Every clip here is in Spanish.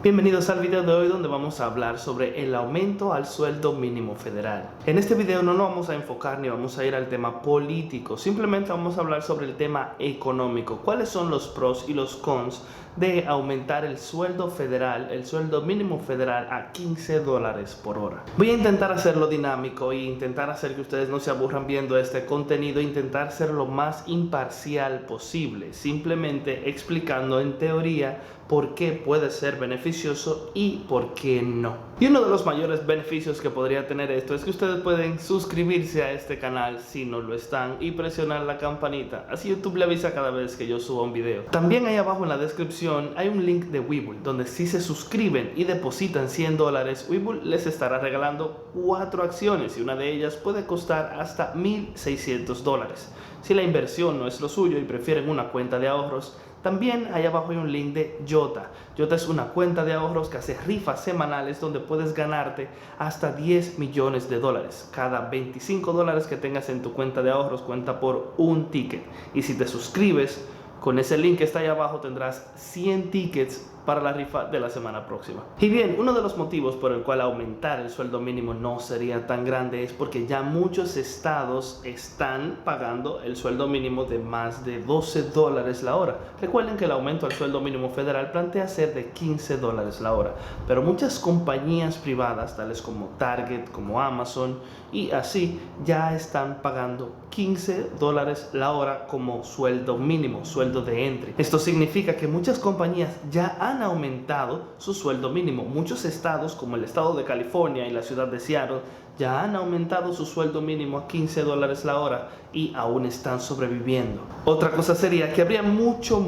Bienvenidos al video de hoy donde vamos a hablar sobre el aumento al sueldo mínimo federal. En este video no nos vamos a enfocar ni vamos a ir al tema político, simplemente vamos a hablar sobre el tema económico. ¿Cuáles son los pros y los cons de aumentar el sueldo federal, el sueldo mínimo federal a $15 por hora? Voy a intentar hacerlo dinámico e intentar hacer que ustedes no se aburran viendo este contenido, intentar ser lo más imparcial posible, simplemente explicando en teoría por qué puede ser beneficioso y por qué no. Y uno de los mayores beneficios que podría tener esto es que ustedes pueden suscribirse a este canal si no lo están y presionar la campanita, así YouTube le avisa cada vez que yo suba un video. También ahí abajo en la descripción hay un link de Webull donde si se suscriben y depositan $100, Webull les estará regalando 4 acciones y una de ellas puede costar hasta $1,600. Si la inversión no es lo suyo y prefieren una cuenta de ahorros, también ahí abajo hay un link de Yota. Yota es una cuenta de ahorros que hace rifas semanales donde puedes ganarte hasta $10 millones. Cada $25 que tengas en tu cuenta de ahorros cuenta por un ticket. Y si te suscribes con ese link que está ahí abajo tendrás 100 tickets para la rifa de la semana próxima. Y bien, uno de los motivos por el cual aumentar el sueldo mínimo no sería tan grande es porque ya muchos estados están pagando el sueldo mínimo de más de $12 la hora. Recuerden que el aumento al sueldo mínimo federal plantea ser de $15 la hora, pero muchas compañías privadas, tales como Target, como Amazon y así, ya están pagando $15 la hora como sueldo mínimo, sueldo de entry. Esto significa que muchas compañías ya han aumentado su sueldo mínimo. Muchos estados, como el estado de California y la ciudad de Seattle, ya han aumentado su sueldo mínimo a $15 la hora y aún están sobreviviendo. Otra cosa sería que habría mucho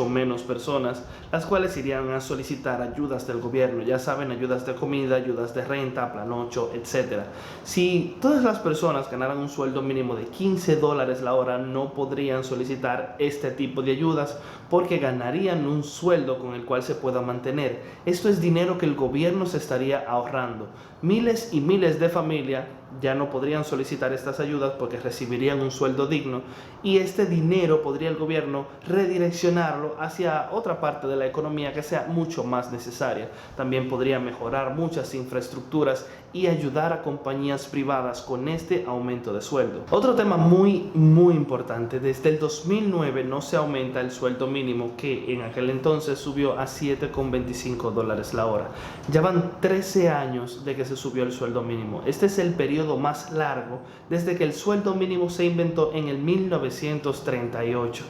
menos personas las cuales irían a solicitar ayudas del gobierno, ya saben, ayudas de comida, ayudas de renta, plan 8, etc. Si todas las personas ganaran un sueldo mínimo de $15 la hora, no podrían solicitar este tipo de ayudas porque ganarían un sueldo con el cual se pueda mantener. Esto es dinero que el gobierno se estaría ahorrando. Miles y miles de familias ya no podrían solicitar estas ayudas porque recibirían un sueldo digno y este dinero podría el gobierno redireccionarlo hacia otra parte de la economía que sea mucho más necesaria. También podría mejorar muchas infraestructuras y ayudar a compañías privadas con este aumento de sueldo. Otro tema muy importante, desde el 2009 no se aumenta el sueldo mínimo, que en aquel entonces subió a $7,25 la hora. Ya van 13 años de que se subió el sueldo mínimo. Este es el periodo más largo desde que el sueldo mínimo se inventó en el 1938.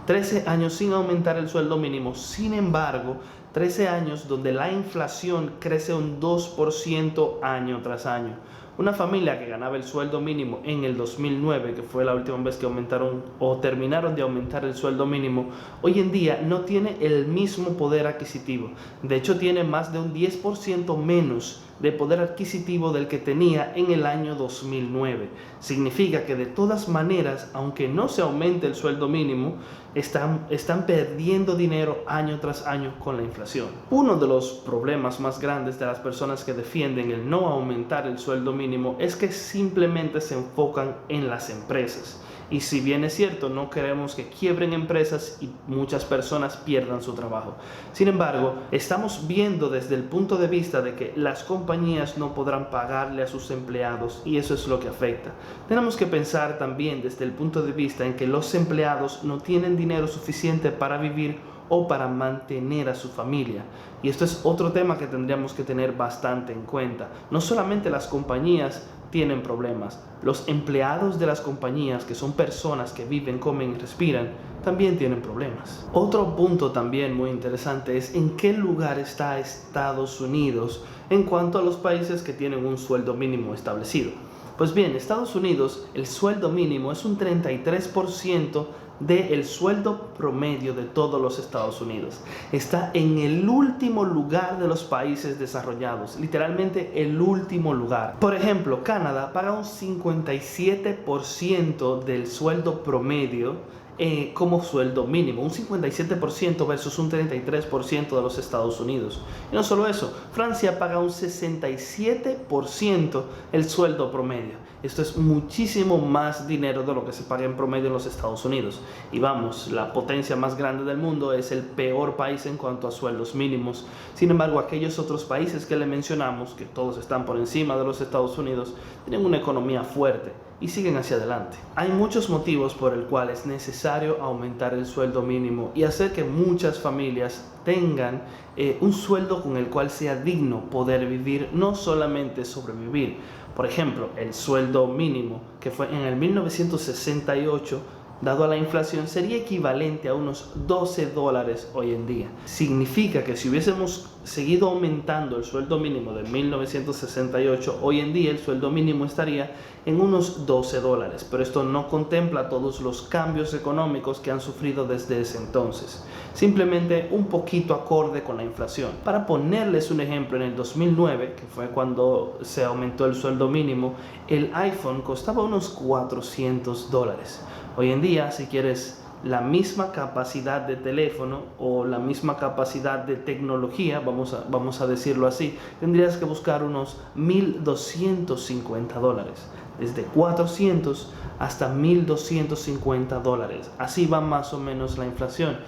13 años sin aumentar el sueldo mínimo. Sin embargo, 13 años donde la inflación crece un 2% año tras año. Una familia que ganaba el sueldo mínimo en el 2009, que fue la última vez que aumentaron o terminaron de aumentar el sueldo mínimo, hoy en día no tiene el mismo poder adquisitivo. De hecho, tiene más de un 10% menos de poder adquisitivo del que tenía en el año 2009. Significa que de todas maneras, aunque no se aumente el sueldo mínimo, están perdiendo dinero año tras año con la inflación. Uno de los problemas más grandes de las personas que defienden el no aumentar el sueldo mínimo es que simplemente se enfocan en las empresas. Y si bien es cierto, no queremos que quiebren empresas y muchas personas pierdan su trabajo. Sin embargo, estamos viendo desde el punto de vista de que las compañías no podrán pagarle a sus empleados y eso es lo que afecta. Tenemos que pensar también desde el punto de vista en que los empleados no tienen dinero suficiente para vivir o para mantener a su familia. Y esto es otro tema que tendríamos que tener bastante en cuenta. No solamente las compañías tienen problemas, los empleados de las compañías, que son personas que viven, comen y respiran, también tienen problemas. Otro punto también muy interesante es en qué lugar está Estados Unidos en cuanto a los países que tienen un sueldo mínimo establecido. Pues bien, Estados Unidos, el sueldo mínimo es un 33% del sueldo promedio de todos los Estados Unidos. Está en el último lugar de los países desarrollados, literalmente el último lugar. Por ejemplo, Canadá paga un 57% del sueldo promedio como sueldo mínimo, un 57% versus un 33% de los Estados Unidos. Y no solo eso, Francia paga un 67% el sueldo promedio. Esto es muchísimo más dinero de lo que se paga en promedio en los Estados Unidos. Y vamos, la potencia más grande del mundo es el peor país en cuanto a sueldos mínimos. Sin embargo, aquellos otros países que le mencionamos, que todos están por encima de los Estados Unidos, tienen una economía fuerte y siguen hacia adelante. Hay muchos motivos por el cual es necesario aumentar el sueldo mínimo y hacer que muchas familias tengan un sueldo con el cual sea digno poder vivir, no solamente sobrevivir. Por ejemplo, el sueldo mínimo que fue en el 1968, dado a la inflación, sería equivalente a unos $12 hoy en día. Significa que si hubiésemos seguido aumentando el sueldo mínimo de 1968, hoy en día el sueldo mínimo estaría en unos $12, pero esto no contempla todos los cambios económicos que han sufrido desde ese entonces, simplemente un poquito acorde con la inflación. Para ponerles un ejemplo, en el 2009, que fue cuando se aumentó el sueldo mínimo, el iPhone costaba unos $400. Hoy en día, si quieres la misma capacidad de teléfono o la misma capacidad de tecnología, vamos a decirlo así, tendrías que buscar unos $1,250, desde 400 hasta $1,250. Así va más o menos la inflación.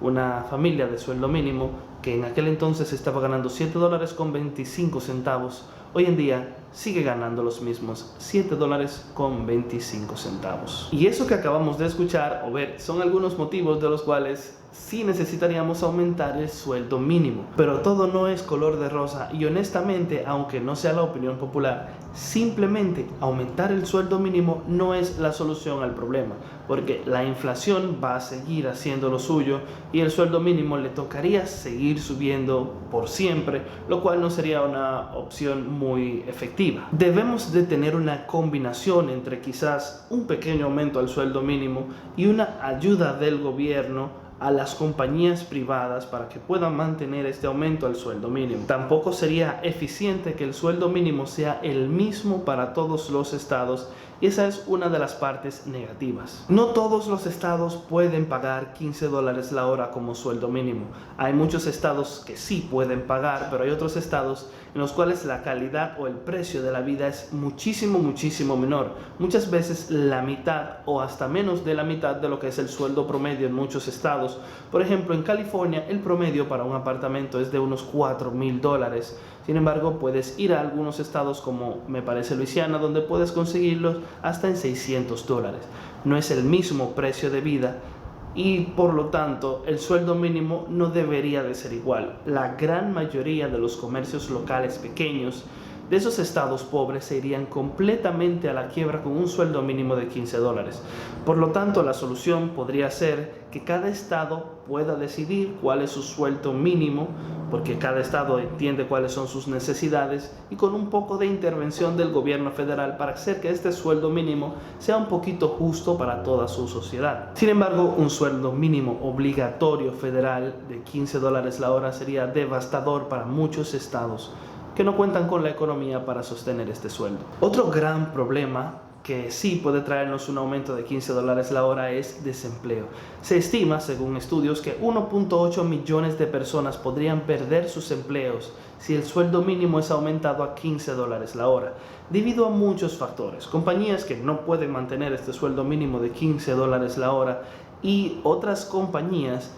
Una familia de sueldo mínimo que en aquel entonces estaba ganando $7.25, hoy en día sigue ganando los mismos $7.25. Y eso que acabamos de escuchar o ver son algunos motivos de los cuales sí necesitaríamos aumentar el sueldo mínimo. Pero todo no es color de rosa y honestamente, aunque no sea la opinión popular, simplemente aumentar el sueldo mínimo no es la solución al problema, porque la inflación va a seguir haciendo lo suyo y el sueldo mínimo le tocaría seguir subiendo por siempre, lo cual no sería una opción muy efectiva. Debemos de tener una combinación entre quizás un pequeño aumento al sueldo mínimo y una ayuda del gobierno a las compañías privadas para que puedan mantener este aumento al sueldo mínimo. Tampoco sería eficiente que el sueldo mínimo sea el mismo para todos los estados, y esa es una de las partes negativas. No todos los estados pueden pagar $15 la hora como sueldo mínimo. Hay muchos estados que sí pueden pagar, pero hay otros estados en los cuales la calidad o el precio de la vida es muchísimo menor. Muchas veces la mitad o hasta menos de la mitad de lo que es el sueldo promedio en muchos estados. Por ejemplo, en California el promedio para un apartamento es de unos $4,000. Sin embargo, puedes ir a algunos estados como me parece Luisiana, donde puedes conseguirlos hasta en $600. No es el mismo precio de vida y por lo tanto el sueldo mínimo no debería de ser igual. La gran mayoría de los comercios locales pequeños de esos estados pobres se irían completamente a la quiebra con un sueldo mínimo de $15. Por lo tanto, la solución podría ser que cada estado pueda decidir cuál es su sueldo mínimo, porque cada estado entiende cuáles son sus necesidades, y con un poco de intervención del gobierno federal para hacer que este sueldo mínimo sea un poquito justo para toda su sociedad. Sin embargo, un sueldo mínimo obligatorio federal de $15 la hora sería devastador para muchos estados que no cuentan con la economía para sostener este sueldo. Otro gran problema que sí puede traernos un aumento de $15 la hora es desempleo. Se estima, según estudios, que 1.8 millones de personas podrían perder sus empleos si el sueldo mínimo es aumentado a $15 la hora, debido a muchos factores. Compañías que no pueden mantener este sueldo mínimo de $15 la hora y otras compañías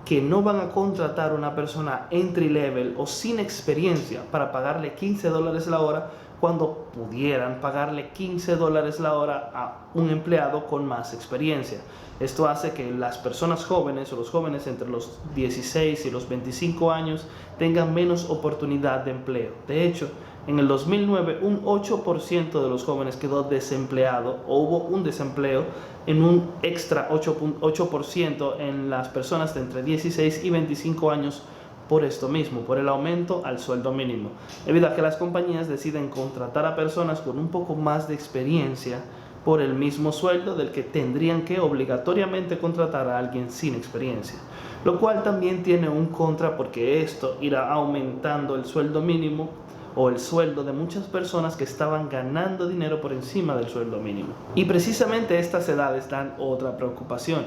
que no van a contratar a una persona entry level o sin experiencia para pagarle $15 la hora cuando pudieran pagarle $15 la hora a un empleado con más experiencia. Esto hace que las personas jóvenes o los jóvenes entre los 16 y los 25 años tengan menos oportunidad de empleo. De hecho, en el 2009 un 8% de los jóvenes quedó desempleado o hubo un desempleo en un extra 8% en las personas de entre 16 y 25 años por esto mismo, por el aumento al sueldo mínimo, debido a que las compañías deciden contratar a personas con un poco más de experiencia por el mismo sueldo del que tendrían que obligatoriamente contratar a alguien sin experiencia, lo cual también tiene un contra, porque esto irá aumentando el sueldo mínimo o el sueldo de muchas personas que estaban ganando dinero por encima del sueldo mínimo. Y precisamente estas edades dan otra preocupación.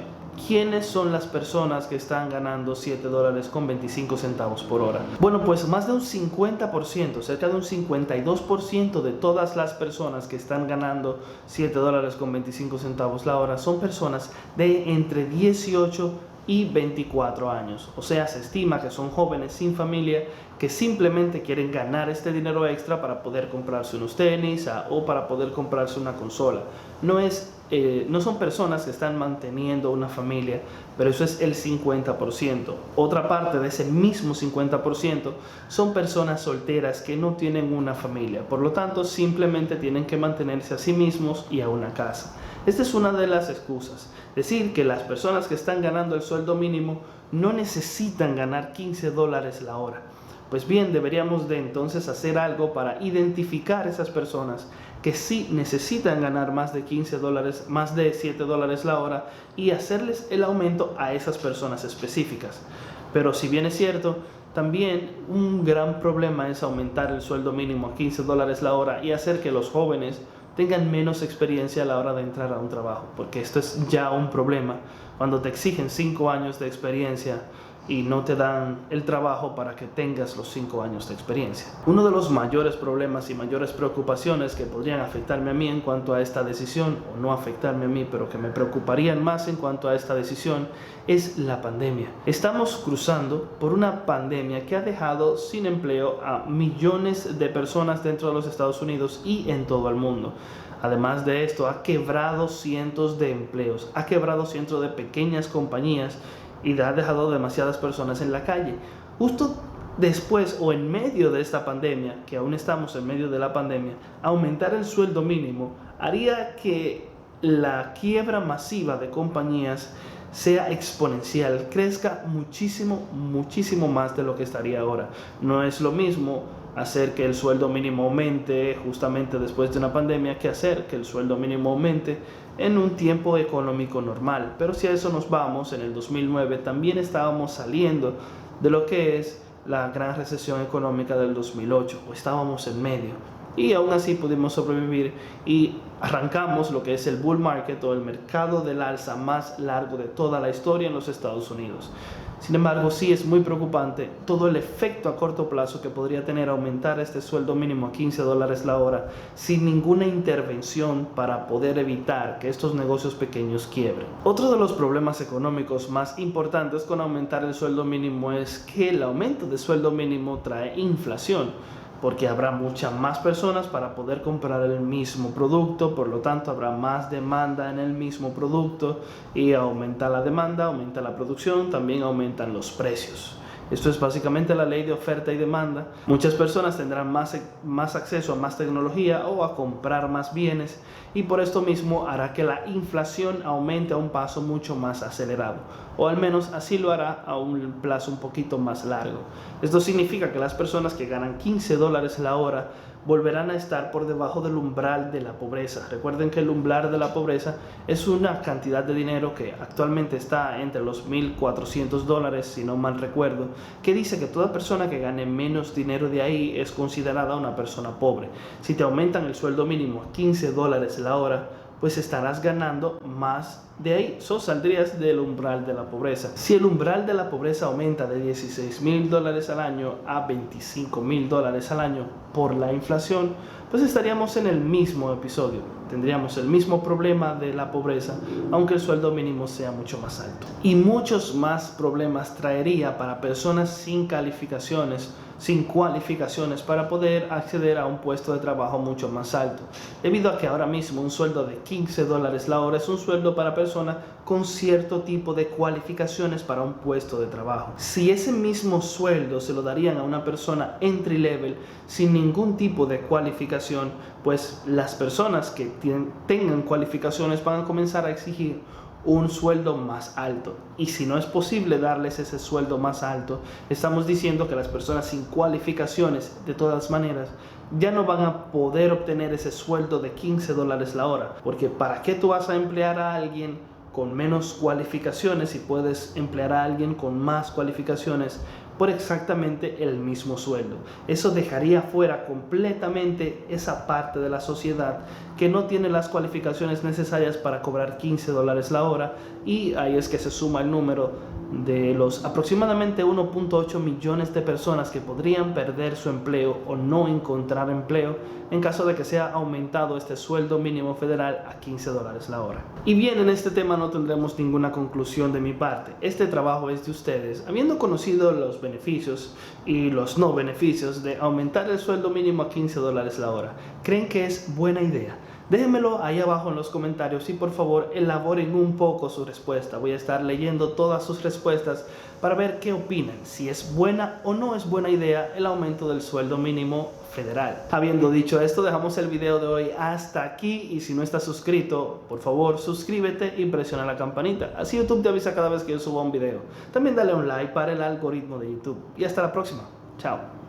¿Quiénes son las personas que están ganando $7.25 por hora? Bueno, pues más de un 50%, cerca de un 52% de todas las personas que están ganando $7.25 la hora son personas de entre 18 y 24 años. O sea, se estima que son jóvenes sin familia que simplemente quieren ganar este dinero extra para poder comprarse unos tenis o para poder comprarse una consola. No son personas que están manteniendo una familia, pero eso es el 50%. Otra parte de ese mismo 50% son personas solteras que no tienen una familia, por lo tanto simplemente tienen que mantenerse a sí mismos y a una casa. Esta es una de las excusas, decir que las personas que están ganando el sueldo mínimo no necesitan ganar $15 la hora. Pues bien, deberíamos de entonces hacer algo para identificar esas personas que sí necesitan ganar más de $15, más de $7 la hora, y hacerles el aumento a esas personas específicas. Pero si bien es cierto, también un gran problema es aumentar el sueldo mínimo a $15 la hora y hacer que los jóvenes tengan menos experiencia a la hora de entrar a un trabajo, porque esto es ya un problema cuando te exigen 5 años de experiencia y no te dan el trabajo para que tengas los 5 años de experiencia. Uno de los mayores problemas y mayores preocupaciones que podrían afectarme a mí en cuanto a esta decisión, o no afectarme a mí, pero que me preocuparían más en cuanto a esta decisión, es la pandemia. Estamos cruzando por una pandemia que ha dejado sin empleo a millones de personas dentro de los Estados Unidos y en todo el mundo. Además de esto, ha quebrado cientos de empleos, ha quebrado cientos de pequeñas compañías y ha dejado demasiadas personas en la calle. Justo después o en medio de esta pandemia, que aún estamos en medio de la pandemia, aumentar el sueldo mínimo haría que la quiebra masiva de compañías sea exponencial, crezca muchísimo, muchísimo más de lo que estaría ahora. No es lo mismo hacer que el sueldo mínimo aumente justamente después de una pandemia que hacer que el sueldo mínimo aumente en un tiempo económico normal. Pero si a eso nos vamos, en el 2009 también estábamos saliendo de lo que es la gran recesión económica del 2008, o estábamos en medio. Y aún así pudimos sobrevivir y arrancamos lo que es el bull market, o el mercado del alza más largo de toda la historia en los Estados Unidos. Sin embargo, sí es muy preocupante todo el efecto a corto plazo que podría tener aumentar este sueldo mínimo a $15 la hora sin ninguna intervención para poder evitar que estos negocios pequeños quiebren. Otro de los problemas económicos más importantes con aumentar el sueldo mínimo es que el aumento de sueldo mínimo trae inflación, porque habrá muchas más personas para poder comprar el mismo producto, por lo tanto habrá más demanda en el mismo producto, y aumenta la demanda, aumenta la producción, también aumentan los precios. Esto es básicamente la ley de oferta y demanda. Muchas personas tendrán más acceso a más tecnología o a comprar más bienes, y por esto mismo hará que la inflación aumente a un paso mucho más acelerado, o al menos así lo hará a un plazo un poquito más largo. Esto significa que las personas que ganan $15 la hora volverán a estar por debajo del umbral de la pobreza. Recuerden que el umbral de la pobreza es una cantidad de dinero que actualmente está entre los $1.400, si no mal recuerdo, que dice que toda persona que gane menos dinero de ahí es considerada una persona pobre. Si te aumentan el sueldo mínimo a $15 la hora, pues estarás ganando más de ahí, saldrías del umbral de la pobreza. Si el umbral de la pobreza aumenta de $16,000 al año a $25,000 al año por la inflación, pues estaríamos en el mismo episodio. Tendríamos el mismo problema de la pobreza, aunque el sueldo mínimo sea mucho más alto. Y muchos más problemas traería para personas sin cualificaciones para poder acceder a un puesto de trabajo mucho más alto, debido a que ahora mismo un sueldo de $15 la hora es un sueldo para personas con cierto tipo de cualificaciones para un puesto de trabajo. Si ese mismo sueldo se lo darían a una persona entry level sin ningún tipo de cualificación, pues las personas que tengan cualificaciones van a comenzar a exigir un sueldo más alto, y si no es posible darles ese sueldo más alto, estamos diciendo que las personas sin cualificaciones de todas maneras ya no van a poder obtener ese sueldo de $15 la hora, porque ¿para qué tú vas a emplear a alguien con menos cualificaciones si puedes emplear a alguien con más cualificaciones por exactamente el mismo sueldo. Eso dejaría fuera completamente esa parte de la sociedad que no tiene las cualificaciones necesarias para cobrar $15 la hora, y ahí es que se suma el número de los aproximadamente 1.8 millones de personas que podrían perder su empleo o no encontrar empleo en caso de que sea aumentado este sueldo mínimo federal a $15 la hora. Y bien, en este tema no tendremos ninguna conclusión de mi parte. Este trabajo es de ustedes. Habiendo conocido los beneficios y los no beneficios de aumentar el sueldo mínimo a $15 la hora, ¿creen que es buena idea? Déjenmelo ahí abajo en los comentarios y por favor elaboren un poco su respuesta. Voy a estar leyendo todas sus respuestas para ver qué opinan, si es buena o no es buena idea el aumento del sueldo mínimo federal. Habiendo dicho esto, dejamos el video de hoy hasta aquí, y si no estás suscrito, por favor suscríbete y presiona la campanita. Así YouTube te avisa cada vez que yo suba un video. También dale un like para el algoritmo de YouTube. Y hasta la próxima. Chao.